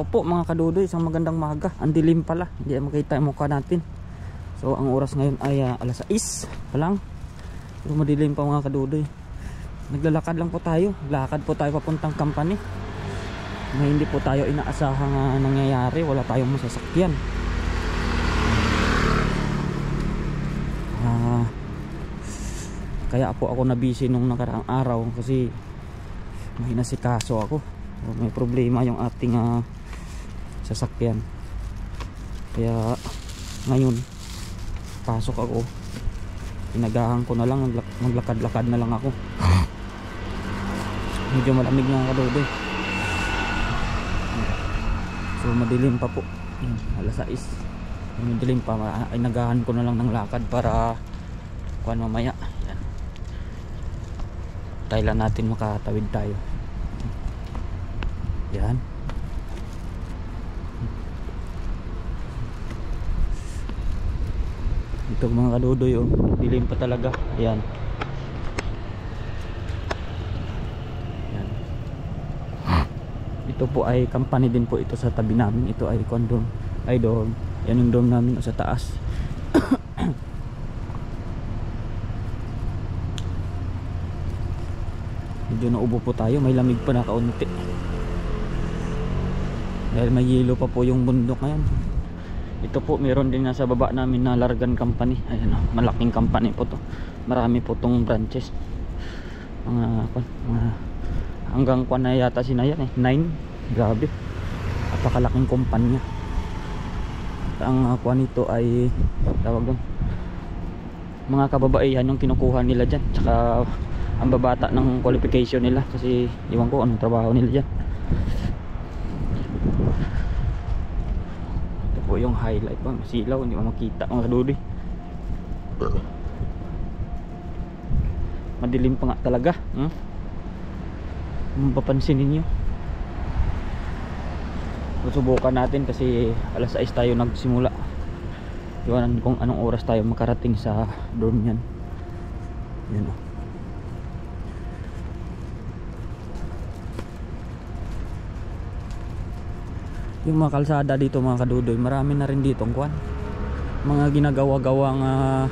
Ako po mga kadudoy, isang magandang maga. Ang dilim pala, hindi makita yung mukha natin. So ang oras ngayon ay alas 6 pa lang. Pero madilim pa mga kadudoy. Naglalakad lang po tayo. Lakad po tayo papuntang company. May hindi po tayo inaasahang nangyayari. Wala tayong masasakyan. Kaya po ako na busy nung nakaraang araw kasi may nasikaso ako. May problema yung ating sasakyan. Kaya ngayon pasok ako. Inagahan ko na lang, maglakad-lakad na lang ako. Medyo malamig nga kadodo. So madilim pa po. Alas 6. Madilim pa, inagahan ko na lang ng lakad para kuan mamaya. Yan. Tayo lang natin makatawid tayo. Yan. Ito mga kadudoy, oh, dilim pa talaga. Ayan. Ayan. Ito po ay company din po ito sa tabi namin. Ito ay condom. Ay dorm. Yan yung dorm namin sa taas. Medyo naubo po tayo. May lamig pa na kaunti. Dahil may yelo pa po yung bundok ngayon. Ito po meron din nasa baba namin na Largan Company. Ayan, malaking company po to. Marami po tong branches. Mga hanggang kuan na yata sinayan 9. Grabe. Napakalaking kumpanya. At ang kuan nito ay tawag doon, mga kababaihan yung kinukuha nila dyan. Tsaka ang babata ng qualification nila. Kasi iwan ko anong trabaho nila dyan. Po yung highlight pa, silaw, hindi mo makita mga kadudoy. Madilim pa nga talaga. Mapapansin ninyo. Susubukan natin kasi alas 6 tayo nagsimula. Iwanan kung anong oras tayo makarating sa dorm yan. Yan o. Yung mga kalsada dito mga kadudoy, marami na rin dito kuan, mga ginagawa-gawang mga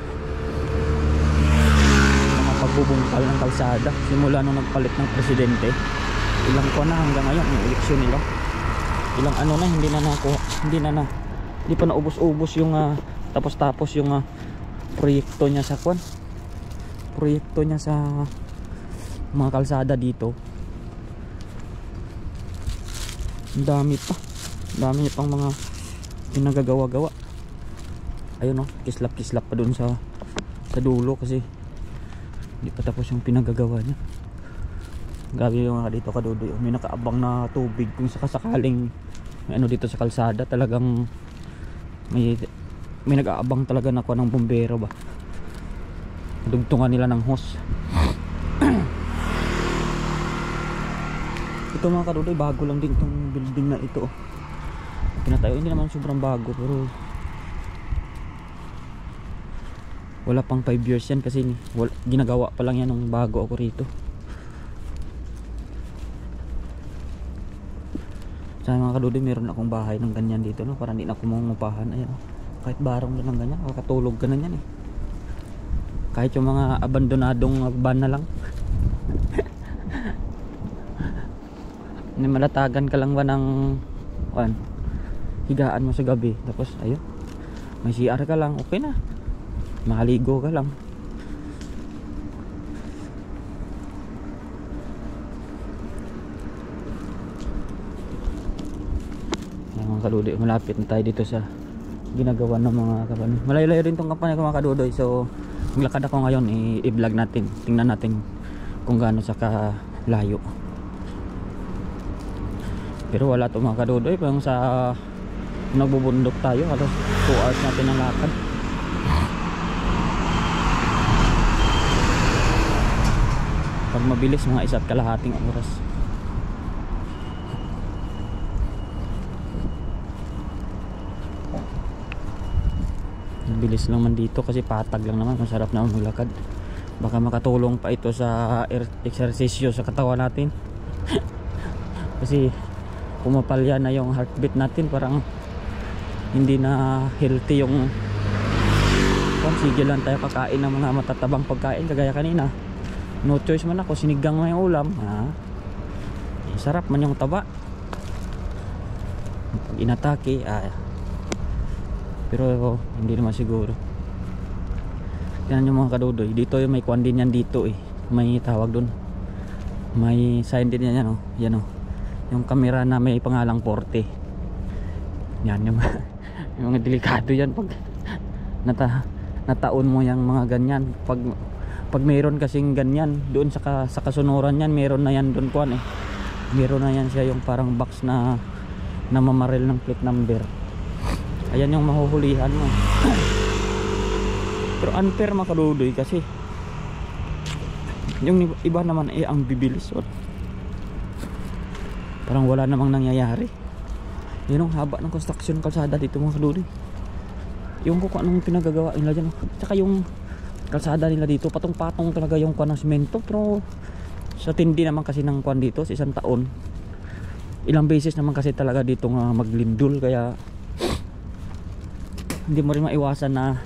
pagbubungkal ng kalsada simula nung nagpalit ng presidente. Ilang kuan na hanggang ngayon yung eleksyon nila. Ilang ano na hindi pa naubos-ubos yung tapos yung proyekto niya sa kuan. Proyekto niya sa mga kalsada dito. Ang dami niya pang mga pinagagawa-gawa. Ayun, kislap-kislap pa dun sa dulo kasi hindi pa tapos yung pinagagawa niya. Grabe yung mga dito kadudoy. May nakaabang na tubig kung sakasakaling may ano dito sa kalsada. Talagang may nag-aabang talaga na kuha ng bumbero ba. Dugtungan nila ng hose. Ito mga kadudoy, bago lang din itong building na ito. Pinatayo, hindi naman sobrang bago pero wala pang 5 years yan kasi ginagawa pa lang yan nung bago ako rito. Sa mga kadudoy, meron akong bahay ng ganyan dito, no? Para hindi na kumungupahan. Ayan, kahit barong lang ng ganyan, makakatulog ka na yan eh. Kahit yung mga abandonadong van na lang. Malatagan ka lang ba ng higaan mo sa gabi, tapos ayun, may CR ka lang, okay na, mahaligo ka lang. Ayan mga kadudoy, malapit na tayo dito sa ginagawa ng mga kapani. Malayo-layo rin tong kampanya ko mga kadudoy. So maglakad ako ngayon, i-vlog natin, tingnan natin kung gaano sa kalayo. Pero wala to mga kadudoy, pang sa nagbubundok tayo, halos 2 hours natin ang lakad. Pag mabilis, mga 1.5 oras. Mabilis lang man dito kasi patag lang naman, masarap na maglakad. Baka makatulong pa ito sa exercisyo sa katawan natin. Kasi pumapalya na yung heartbeat natin, parang hindi na healthy yung sige lang tayo kakain ng mga matatabang pagkain kagaya kanina. No choice man ako, sinigang na yung ulam. Sarap man yung taba pag inatake. Pero hindi naman siguro. Yan yung mga kadudoy. Dito yung may kwan din yan dito may tawag dun, may sign din yan yan yung camera na may pangalang 40. Yan yung yung delikado yan pag nataon mo yung mga ganyan. Pag mayroon kasing ganyan doon sa kasunuran yan, mayroon na yan doon kwan meron na yan siya yung parang box na mamaril ng plate number. Ayan yung mahuhulihan mo. Pero unfair mga kadudoy kasi yung iba naman ang bibilis. Parang wala namang nangyayari. Yun ang haba ng construction kalsada dito mga kadudoy. Yung kung anong pinagagawa nila dyan. Tsaka yung kalsada nila dito patong-patong talaga yung kwan ng semento. Pero sa tindi naman kasi ng kwan dito sa isang taon, ilang beses naman kasi talaga dito nga maglindol. Kaya hindi mo rin maiwasan na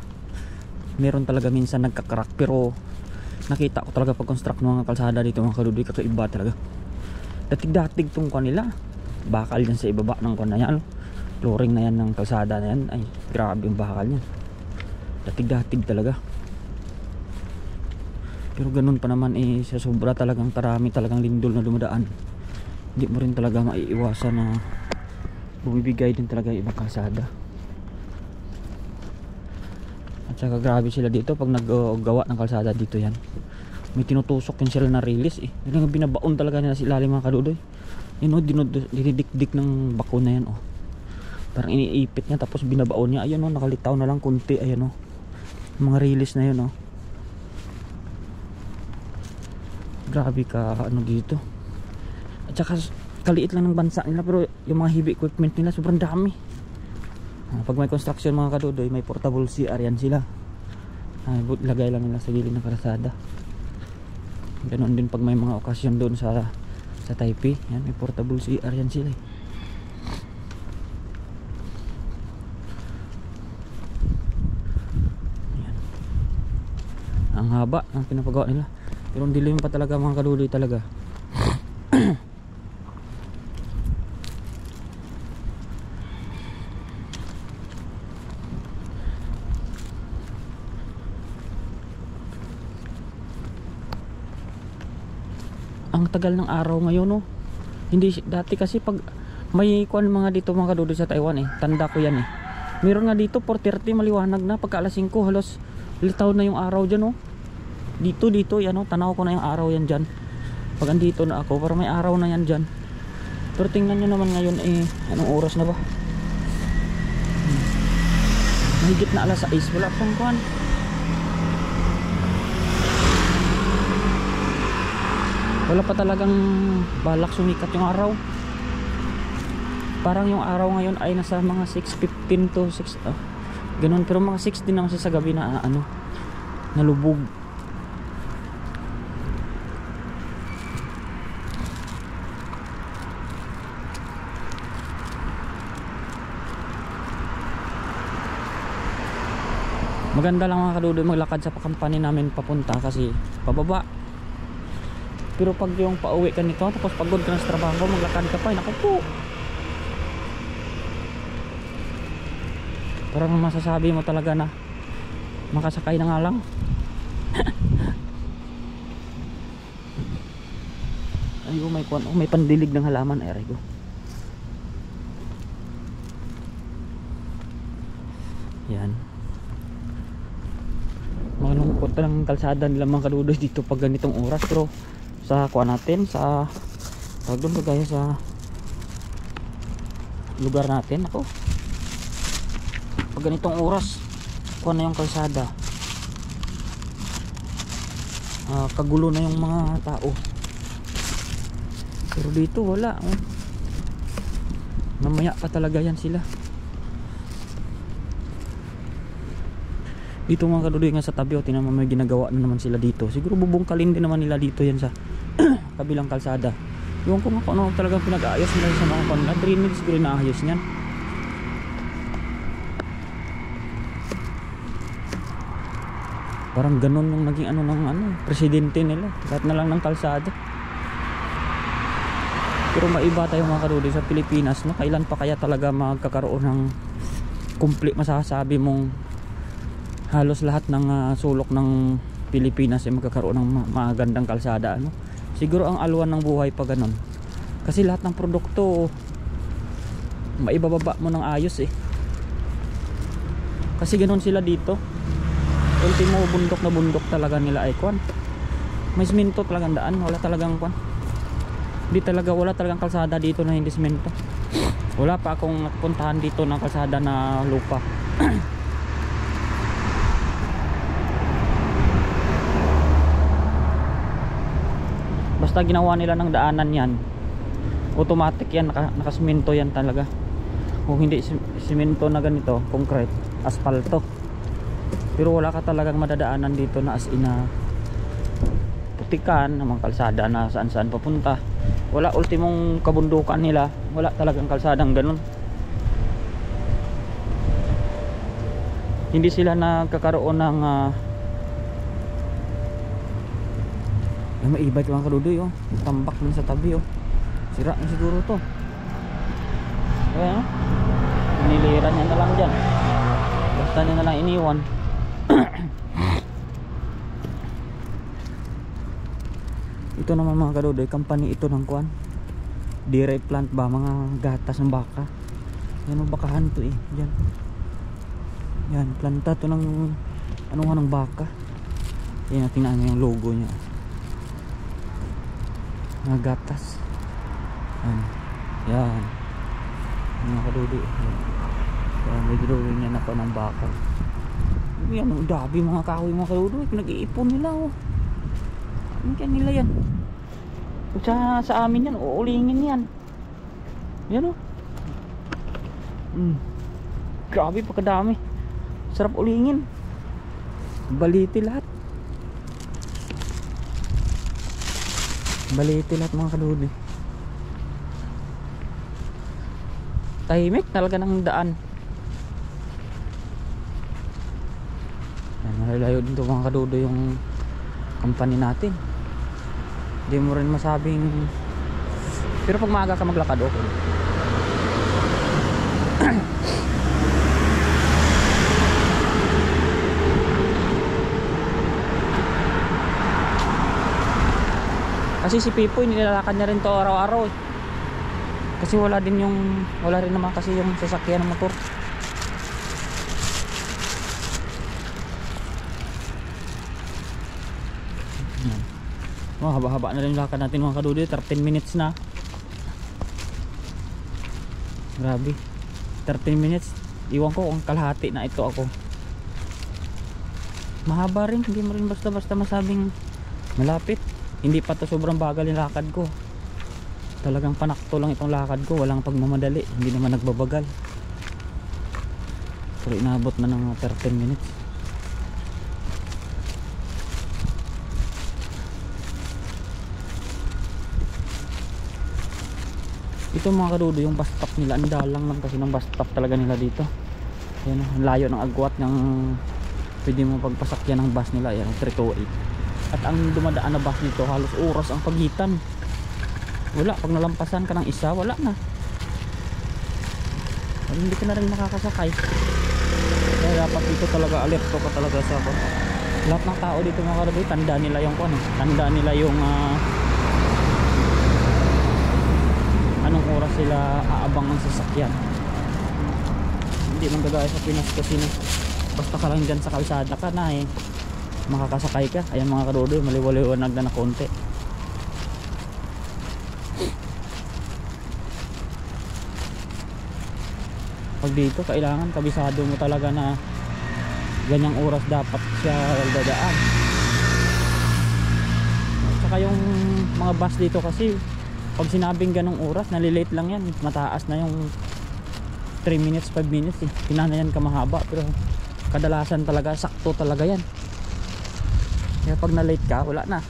meron talaga minsan nagkakrak. Pero nakita ko talaga pag construct ng mga kalsada dito mga kadudoy, kakaiba talaga. Datig-datig tong kwan nila, bakal yan sa ibaba ng kwan na yan, flooring na yan ng kalsada na yan. Ay grabe yung bakal yan, datig-datig talaga. Pero ganun pa naman sa sobra talagang tarami talagang lindol na dumadaan, hindi mo rin talaga maiiwasan na bumibigay din talaga yung ibang kalsada. At saka grabe sila dito pag naggawa ng kalsada dito yan, may tinutusok yun sila na release yung binabaon talaga nila sa ilalim mga kadudoy. Yun dinidikdik ng bako na yan parang iniipit niya tapos binabaon niya. Ayun nakalitaw na lang kunti. Ayun mga release na yun grabe ka dito. At saka kaliit lang ng bansa nila pero yung mga heavy equipment nila sobrang dami. Pag may construction mga kadudoy, may portable CR yan sila. Lagay lang nila sa gilid ng kalsada. Ganon din pag may mga okasyon doon sa Taipei, yan, may portable CR yan sila yan. Ang haba ng pinapagawa nila, pero ang dilim pa talaga mga kadudoy talaga. Ang tagal ng araw ngayon hindi dati kasi pag may kuan mga dito mga kadudoy sa Taiwan tanda ko yan meron nga dito 4:30 maliwanag na, pagka alas 5 halos litaw na yung araw dyan dito yan tanaw ko na yung araw yan dyan pag andito na ako, para may araw na yan dyan. Pero tingnan nyo naman ngayon anong oras na ba? Mahigit na alas 6, wala pang kuan. Wala pa talagang balak sumikat yung araw. Parang yung araw ngayon ay nasa mga 6:15 to 6 ganun, pero mga 6 din naman sa gabi na nalubog. Maganda lang mga kadudoy maglakad sa company namin papunta kasi pababa. Pero pag yung pauwi ka nito tapos pagod ka na sa trabaho, maglakad ka pa, naku po, parang masasabi mo talaga na makasakay na nga lang. Ay may pandilig ng halaman. Ay ko, yan, malungkot lang kalsada nila mga kadudoy dito pag ganitong oras. Pero sa kuha natin sa doon kagaya sa lugar natin, ako pag ganitong oras kuha na yung kalsada, kagulo na yung mga tao. Pero dito wala mamaya pa talaga yan sila dito mga kadudoy. Nga sa tabi tingnan mo may ginagawa na naman sila dito. Siguro bubungkalin din naman nila dito yan sa kabilang kalsada. Yung kung ano talagang pinag-aayos nila sa mga kanila, drainage siguro inaayos niyan. Parang ganun yung naging ano ng presidente nila. Lahat na lang ng kalsada. Pero maiba tayo mga kadudi sa Pilipinas, no? Kailan pa kaya talaga magkakaroon ng complete, masasabi mong halos lahat ng sulok ng Pilipinas ay magkakaroon ng magandang kalsada, ano? Siguro ang alwan ng buhay pa ganun. Kasi lahat ng produkto maibababa mo ng ayos eh. Kasi ganun sila dito. Ultimo bundok na bundok talaga nila ay kwan. May semento talagang daan, wala talagang kwan. Wala talagang kalsada dito na hindi semento. Wala pa akong napuntahan dito ng kalsada na lupa. Basta ginawa nila ng daanan yan, automatic yan, nakasemento yan talaga. Kung hindi semento na ganito, concrete, asfalto. Pero wala ka talagang madadaanan dito na as in na putikan, mga kalsada na saan saan papunta. Wala, ultimong kabundukan nila, wala talagang kalsadang ganun. Hindi sila nagkakaroon ng may e-bike mga kadudoy, oh. Tambak din sa tabi, oh. Sira na siguro to. Ayan, oh. Niliran niya na lang dyan. Basta niya na lang iniwan. Ito naman mga kadudoy, company ito ng kuan, dairy plant ba, mga gatas ng baka. Yan o, bakahan to eh. Yan, yan, planta to ng ano nga ng baka. Yan, tingnan nyo yung logo nya, mga gatas. Yan, yan mga kadudoy. Yan, may drawing yan ako ng baka. Yan, ang dabi mga kahoy mga kadudoy, pinag-iipon nila, oh. Ano kaya nila yan? Sa amin yan, uulingin yan. Yan, oh. Grabe, pagkadami. Sarap ulingin. Baliti lahat. Baliti lahat mga kaludi. Tahimik talaga ng daan. Yan, malalayo din ito mga kadudo yung company natin. Hindi mo rin masabing, pero pag maaga ka maglakad, okay. Kasi si Pipoy nilalakad niya rin to araw-araw eh. Kasi wala rin naman kasi yung sasakyan ng motor. Haba-haba na rin lakad natin mga kadudoy, 13 minutes na. Grabe, 13 minutes. Iwan ko kung kalahati na ito ako. Mahaba rin, hindi mo rin basta-basta masabing malapit. Hindi pa to sobrang bagal yung lakad ko. Talagang panakto lang itong lakad ko, walang pagmamadali, hindi naman nagbabagal. Pero inabot na ng 13 minutes. Ito mga kadudo, yung bus stop nila, ang dalang lang kasi ng bus stop talaga nila dito. Ayan, ang layo ng agwat ng pwede mo pagpasakyan ng bus nila. Ayan, 328. At ang dumadaan na bus nito, halos oras ang pagitan. Wala, pag nalampasan ka ng isa, wala na. At hindi ka na rin makakasakay. Kaya dapat dito talaga alerto ka talaga sa ako. Lahat ng tao dito mga kadudo, tanda nila yung tanda nila yung anong oras sila aabang ng sasakyan. Hindi man gagaya sa Pinas kasi na basta ka lang dyan sa kalsada ka na eh, makakasakay ka. Ayan mga kadudoy, maliwaliwanag na konti. Pag dito kailangan kabisado mo talaga na ganyang oras dapat siya dadaan. At saka yung mga bus dito kasi pag sinabing ganong oras, nalilate lang yan. Mataas na yung 3 minutes, 5 minutes eh. Pinanayan ka mahaba, pero kadalasan talaga, sakto talaga yan. Kaya pag na-late ka, wala na.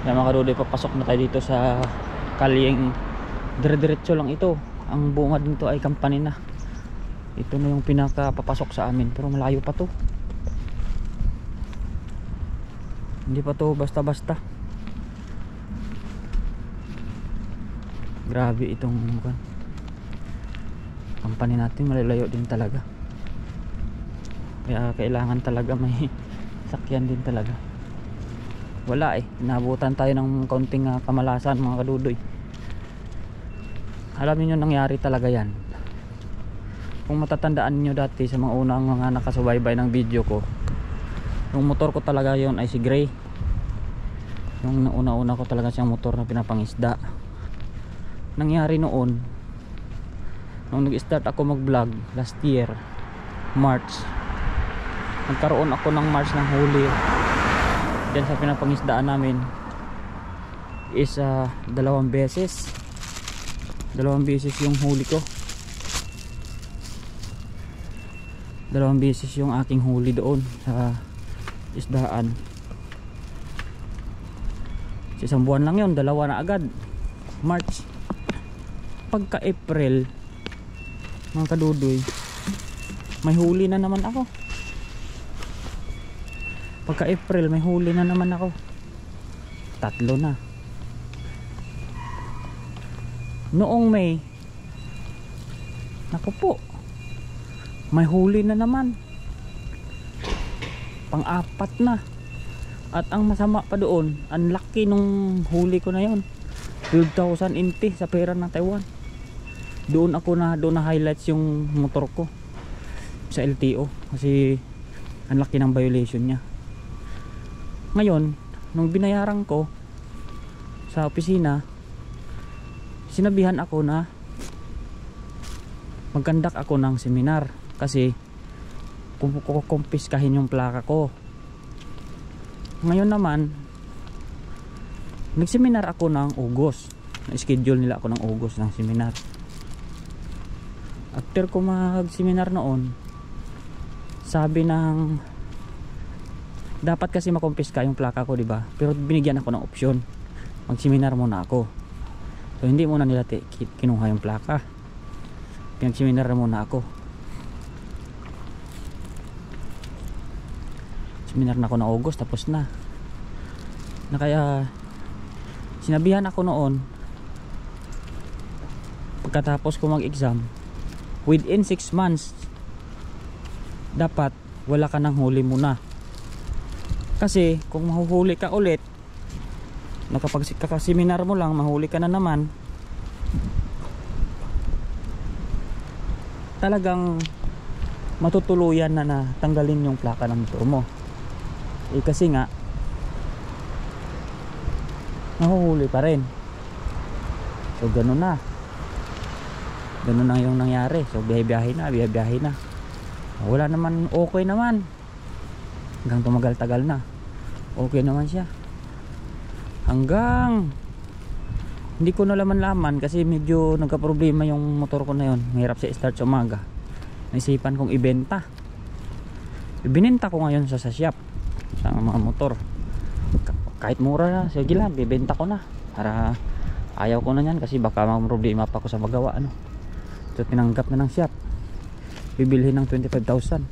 Kaya mga kadudoy, papasok na tayo dito sa kalyeng dire-diretso lang ito. Ang bungad nito ay company na. Ito na yung pinaka papasok sa amin, pero malayo pa to. Hindi pa to basta-basta. Grabe itong company natin, malalayo din talaga. Kaya kailangan talaga may sakyan din talaga. Wala inabutan tayo ng kaunting kamalasan mga kadudoy. Alam niyo nangyari talaga yan. Kung matatandaan niyo dati sa mga unang mga nakasubaybay ng video ko, yung motor ko talaga yon ay si Gray. Yung una-una ko talaga siyang motor na pinapangisda. Nangyari noon, nung nag-start ako mag-vlog last year, March, nagkaroon ako ng March ng huli dyan sa pinapangisdaan namin is 2 beses yung huli ko. 2 beses yung aking huli doon sa isdaan. Sa isang buwan lang yun, 2 na agad. March. Pagka April, mga kadudoy, may huli na naman ako. Pagka April, may huli na naman ako. 3 na. Noong May, naku po, may huli na naman. Pang-4 na. At ang masama pa doon, ang laki nung huli ko na yon, 12,000 NT sa pera ng Taiwan. Doon na highlights yung motor ko sa LTO kasi ang laki ng violation niya. Ngayon, nung binayaran ko sa opisina, sinabihan ako na mag-conduct ako ng seminar kasi kukumpiskahin yung plaka ko. Ngayon naman, nag-seminar ako ng August. Na-schedule nila ako ng August ng seminar. After ko mag-seminar noon, sabi ng dapat kasi makumpiska yung plaka ko, diba? Pero binigyan ako ng opsyon, mag-seminar muna ako. So hindi muna nila kinuha yung plaka, pinag-seminar muna ako. Seminar na ako ng August, tapos na kaya sinabihan ako noon, pagkatapos ko mag-exam, within 6 months dapat wala ka ng huli muna. Kasi kung mahuhuli ka ulit, nakapag-seminar mo lang, mahuli ka na naman, talagang matutuluyan na tanggalin yung plaka ng motor mo. Kasi nga mahuhuli pa rin. So ganun na yung nangyari. So biyahe na. Wala naman, okay naman. Hanggang tumagal-tagal na, okay naman siya. Hanggang hindi ko na laman kasi medyo nagka-problema yung motor ko na yun. Mahirap siya start sa umaga. Naisipan kong ibenta. Ibinenta ko ngayon sa shop sa mga motor. Kahit mura na, sige lang, bibenta ko na. Para ayaw ko na yan kasi baka may problema pa ako sa magawa. So tinanggap na ng shop. Bibilhin ng 25,000.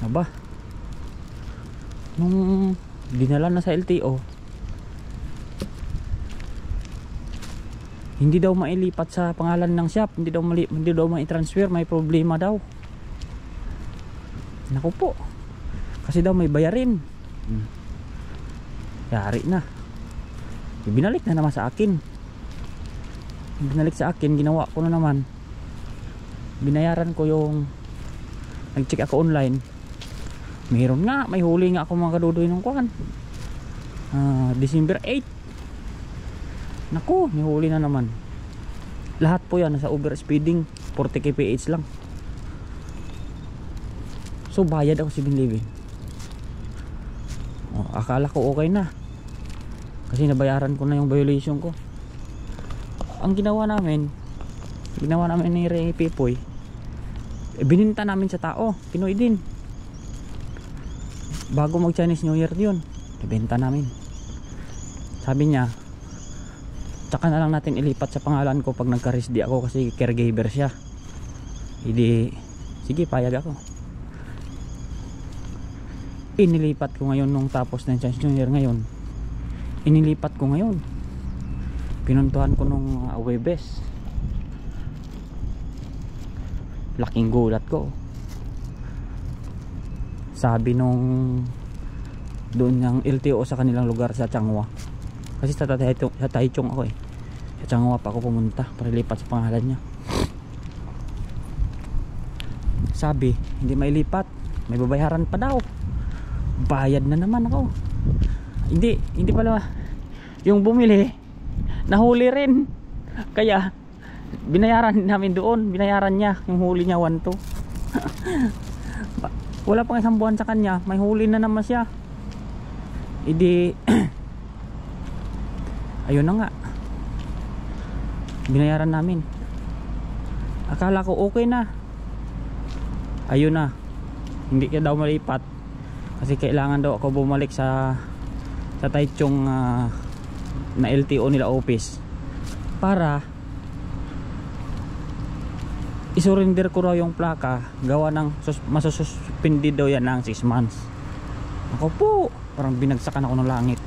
Aba, nung dinala na sa LTO, hindi daw mailipat sa pangalan ng shop, hindi daw mai-transfer, may problema daw. Naku po, kasi daw may bayarin. Yari na. Binalik na naman sa akin. Ginawa ko na naman. Binayaran ko yung, nag-check ako online, meron nga, may huli nga ako mga kadudoy ng kuwan. December 8. Naku, may huli na naman. Lahat po yan nasa overspeeding, 40 kph lang. So bayad ako 711. Akala ko okay na kasi nabayaran ko na yung violation ko. Ang ginawa namin ni Ray Pipoy, bininta namin sa tao, Pinoy din. Bago mag Chinese New Year yun, ibenta namin. Sabi niya, tsaka na lang natin ilipat sa pangalan ko pag nagka-resdi ako kasi caregiver siya. Hindi, sige, payag ako. Inilipat ko ngayon nung tapos ng Chinese New Year ngayon. Inilipat ko ngayon. Pinuntuhan ko nung Webes. Laking gulat ko. Sabi nung doon yung LTO sa kanilang lugar sa Changhua, kasi sa Taichung ako sa Changhua pa ako pumunta para lipat sa pangalan niya. Sabi hindi mailipat, may babayaran pa daw. Bayad na naman ako. Hindi pala yung bumili nahuli rin, kaya binayaran namin doon. Binayaran niya yung huli niya 1-2. Wala pang isang buwan sa kanya, may huli na naman siya. Hindi ayun na nga, binayaran namin. Akala ko okay na, ayun na, hindi ka daw malipat kasi kailangan daw ako bumalik sa Taichung na LTO nila office para isurrender ko raw yung plaka. Gawa ng masususpindi daw yan ng 6 months. Ako po, parang binagsakan ako ng langit.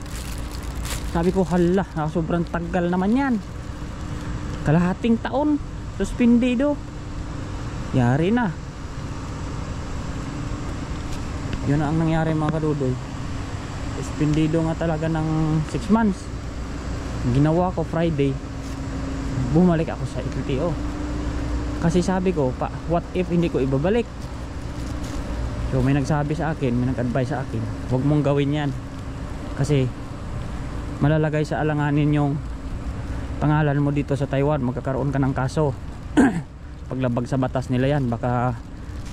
Sabi ko, hala, sobrang tagal naman yan. Kalahating taon suspendido. Yari na. Yun na ang nangyari mga kadudoy. Suspendido nga talaga ng 6 months. Ginawa ko Friday, bumalik ako sa LTO. Kasi sabi ko, what if hindi ko ibabalik? So may nagsabi sa akin, may nag-advise sa akin, huwag mong gawin yan. Kasi malalagay sa alanganin yung pangalan mo dito sa Taiwan. Magkakaroon ka ng kaso. Paglabag sa batas nila yan, baka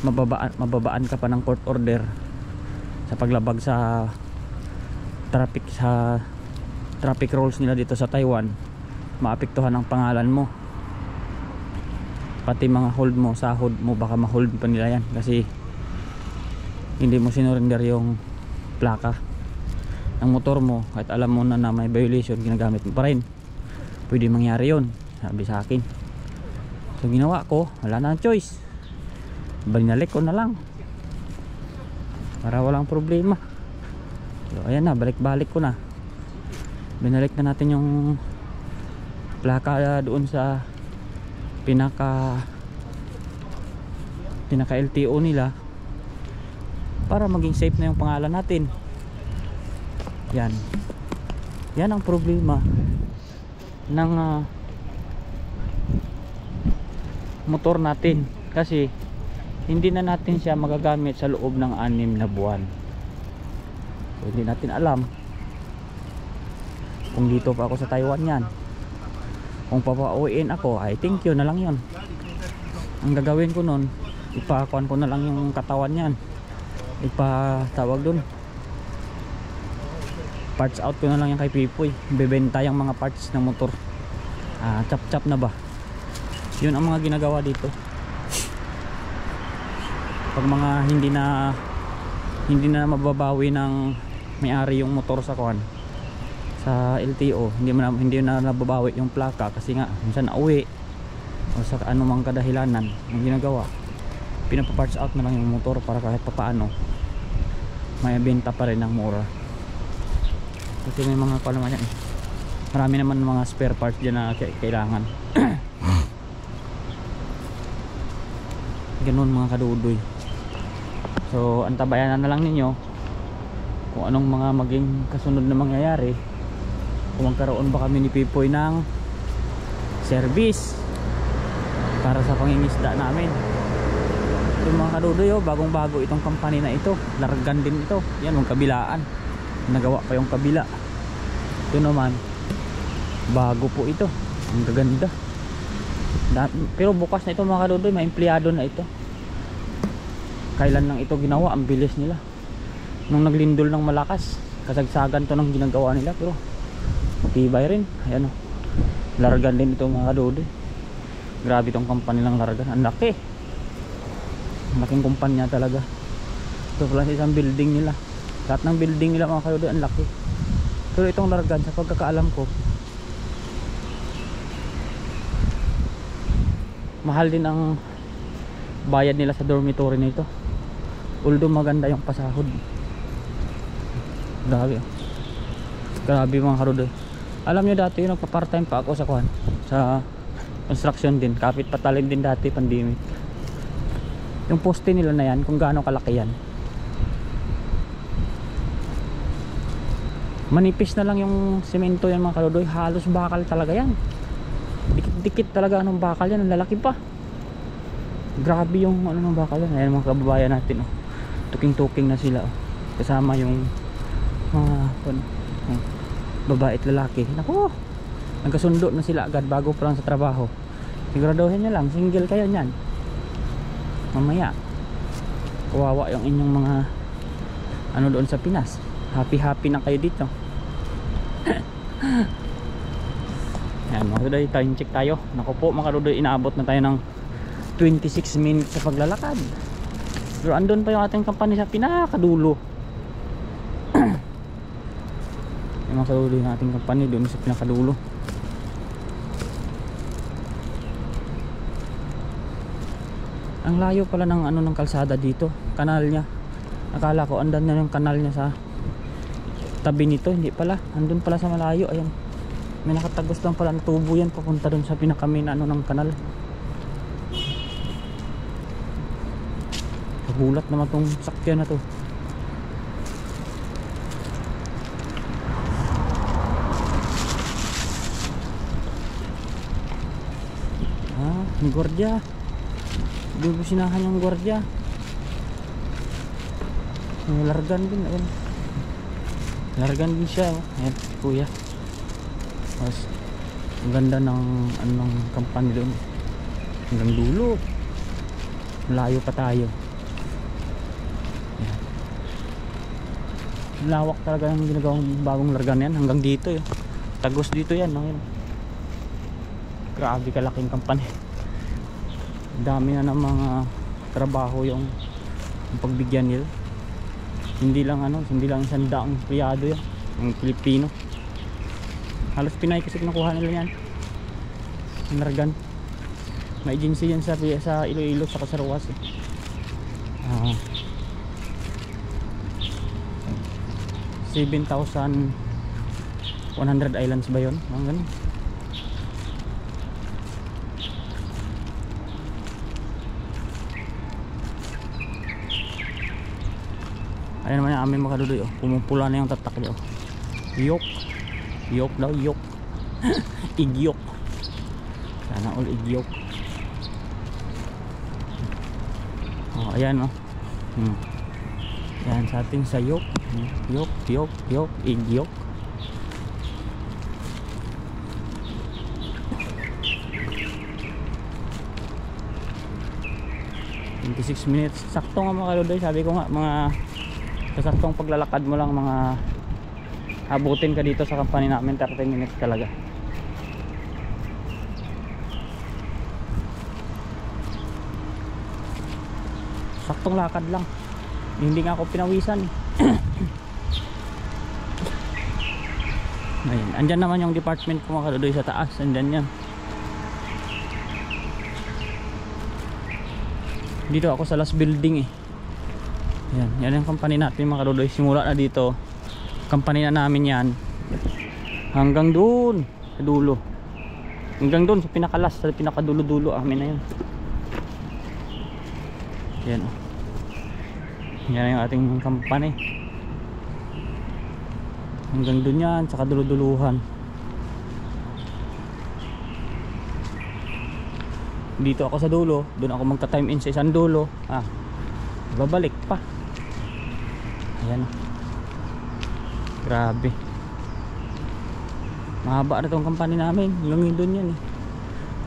mababaan ka pa ng court order sa paglabag sa traffic rules nila dito sa Taiwan. Maapektuhan ang pangalan mo, pati mga hold mo, sahod mo, baka ma-hold pa nila yan kasi hindi mo sinurrender yung plaka ng motor mo. Kahit alam mo na may violation, ginagamit mo pa rin. Pwede mangyari yun, sabi sa akin. So ginawa ko, wala na choice, binalik ko na lang para walang problema. So ayan na, balik-balik ko na. Binalik na natin yung plaka doon sa pinaka LTO nila para maging safe na yung pangalan natin. Yan ang problema ng motor natin, kasi hindi na natin siya magagamit sa loob ng 6 na buwan. So, hindi natin alam kung dito pa ako sa Taiwan yan. Kung papauwiin ako, I think yun na lang yun. Ang gagawin ko nun, ipakuan ko na lang yung katawan yan, ipatawag dun, parts out ko na lang yan kay Pipoy. Bebenta yung mga parts ng motor. Chap na ba, yun ang mga ginagawa dito. Pag mga hindi na mababawi ng may-ari yung motor sa sa LTO, hindi na nababawi yung plaka kasi nga minsan nauwi o sa anumang kadahilanan, ang ginagawa, pinapaparts out na lang yung motor para kahit papaano may benta pa rin ng mura. Kasi may mga naman yan, marami naman mga spare parts dyan na kailangan. Ganun mga kadudoy. So antabayan na lang ninyo kung anong mga maging kasunod na mangyayari, kung magkaroon ba kami ni Pipoy ng service para sa pangingisda namin. Ito mga kadudoy, bagong bago itong company na ito, largan din ito. Yan, yung kabilaan, nagawa pa yung kabila. Ito naman, bago po ito, ang gaganda. Pero bukas na ito mga kadudoy, may empleyado na ito. Kailan lang ito ginawa, ang bilis nila. Nung naglindol ng malakas, kasagsagan to ng ginagawa nila, pero matibay rin. Ayan o, largan din ito mga kadudoy. Grabe itong company lang largan, ang laki. Ang laking kumpanya talaga. Ito pala sa isang building nila. Lahat ng building nila mga kadudoy, ang laki. Pero itong Largan, sa pagkakaalam ko, mahal din ang bayad nila sa dormitory na ito. Although maganda yung pasahod. Grabe. Grabe mga karudoy. Alam nyo dati yung nagpa-part time pa ako sa kuhan, sa construction din. Kapit patalim din dati, pandemic. Yung poste nila na yan, kung gaano kalaki yan. Manipis na lang yung semento yan mga karudoy. Halos bakal talaga yan. Dikit-dikit talaga anong bakal yan. Ang lalaki pa. Grabe yung ano ng bakal yan. Ayan mga kababayan natin, oh. Tuking-tuking na sila, oh. Kasama yung mga babae at lalaki. Naku, nagkasundo na sila agad bago pa lang sa trabaho. Siguraduhin nyo lang, single kayo nyan. Mamaya kawawa yung inyong mga ano doon sa Pinas. Happy na kayo dito. Yan mga karudoy, time check tayo. Naku po mga karudoy, inaabot na tayo ng 26 minutes sa paglalakad. Pero andun pa yung ating company sa pinakadulo. Yung mga karudoy ng ating company doon sa pinakadulo. Ang layo pala ng ano ng kalsada dito, kanal niya. Akala ko andan na yung kanal niya sa tabi nito, hindi pala. Andun pala sa malayo, ayan. May nakatagos lang pala na tubo yan papunta dun sa pinakamain ano ng kanal. Kagulat naman tong sakyan na to. May gwardiya. Bubusinahan yung gwardiya. May Largan din, ayan. Largan din siya, oh. Ayan, kuya. Mas ang ganda ng anong company doon. Hanggang dulo. Layo pa tayo. Ayan. Lawak talaga yung ginagawang bagong Largan yan. Hanggang dito, yun. Tagos dito yan, no? Ayan. Grabe kalaking company. Dami na ng mga trabaho yung pagbigyan nila. Hindi lang ano, hindi lang isang daang empleyado yan, yung Pilipino. Halos Pinay kasi kinukuha nila yan. Yung Largan. May agency yan sa Iloilo sa Kasaruas, eh. 7,100 islands ba yun? Ang ganun. Ayan naman yung aming mga kadudoy, oh. Pumupula na yung tatak niya, oh. Yok. Yok daw, yok. Igyok. Sana all igyok. Oh, ayan, oh. Ayan sa atin sa yok. Yok, yok, yok, igyok. Minutes. Sakto nga mga kadudoy. Sabi ko nga, mga saktong paglalakad mo lang, mga abutin ka dito sa company namin 30 minutes talaga. Saktong lakad lang, hindi nga ako pinawisan. Ayun, andyan naman yung department ko mga kadudoy sa taas, andyan yan. Dito ako sa last building, eh. Yan yung company natin mga kadudoy. Simula na dito, company na namin yan, hanggang doon sa dulo, hanggang doon sa pinakalas, sa pinakadulo-dulo amin na yan. Yan, oh. Yan yung ating company, hanggang doon yan sa kaduluduluhan. Dito ako sa dulo, doon ako magta time in sa isang dulo, babalik pa. Ayan, grabe, mahaba na tong company namin, hanggang doon yan, eh.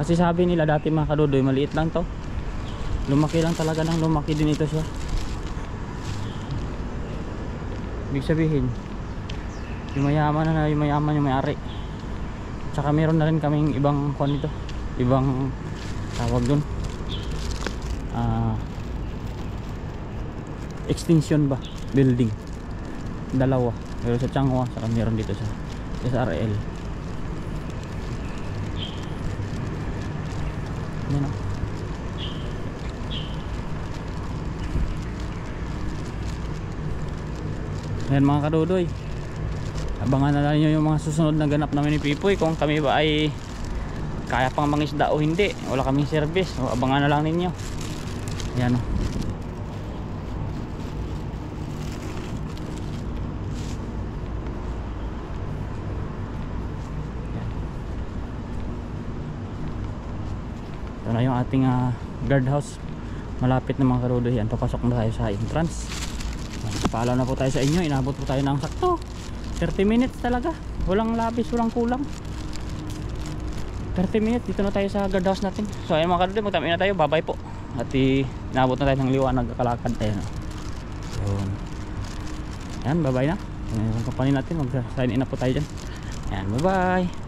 Kasi sabi nila dati mga kadudoy, maliit lang to, lumaki lang talaga, ng lumaki din ito siya. Ibig sabihin yung mayaman na, yung mayaman yung may-ari. Tsaka meron na rin kaming ibang kuwan nito, ibang tawag dun, extension ba, building, dalawa. Meron sa Changhua, saka meron dito sa SRL. Yan o. Ayan mga kadudoy, abangan na lang nyo yung mga susunod na ganap namin ni Pipoy, kung kami ba ay kaya pang mangisda o hindi. Wala kaming service, o abangan na lang ninyo. Ayan o. Ito na yung ating guardhouse. Malapit na mga kadudoy. Yan, papasok na tayo sa entrance. Paalam na po tayo sa inyo. Inabot po tayo ng sakto 30 minutes talaga, walang labis, walang kulang. 30 minutes dito na tayo sa guardhouse natin. So ayun mga kadudoy, magtami na tayo, bye bye po. At inabot na tayo ng liwanag, kalakad tayo no? So yan, bye bye na. Yung company natin, mag sign in na po tayo dyan. Yan, bye bye.